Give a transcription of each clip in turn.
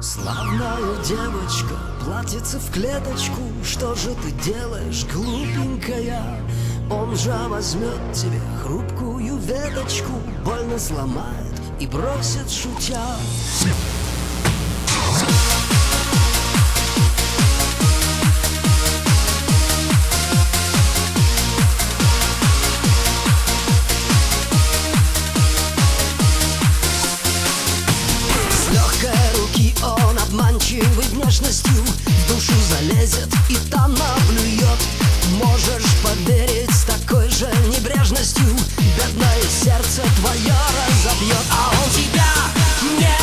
Славная девочка, платьице в клеточку. Что же ты делаешь, глупенькая? Он же возьмет тебе хрупкую веточку, больно сломает и бросит, шутя. С легкой руки он обманчивой внешностью в душу залезет и там наблюет. Можешь поверить, с такой же небрежностью бедное сердце твое разобьет. А он тебя не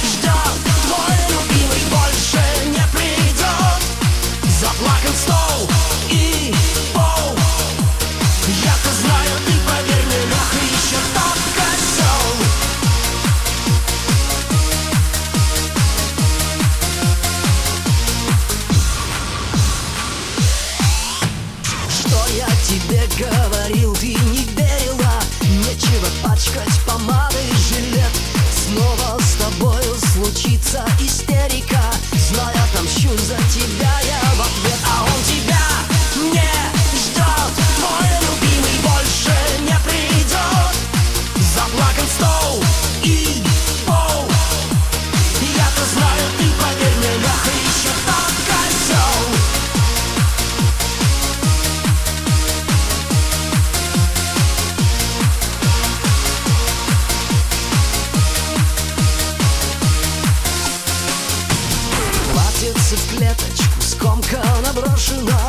ждет, твой любимый больше не придет. Заплакан стол и пол, я-то знаю, ты поверь мне, Леха еще тот козел. Что я тебе говорил, ты не верила. Нечего пачкать помадой жилет. Снова с тобою случится истерика. Знаю, отомщу за тебя я в ответ. А он тебя не ждет, твой любимый больше не придет. Заплакан стол и пол, я-то знаю, ты поверь мне, Леха еще тот козел. Платьице в клеточку, скомканно брошена.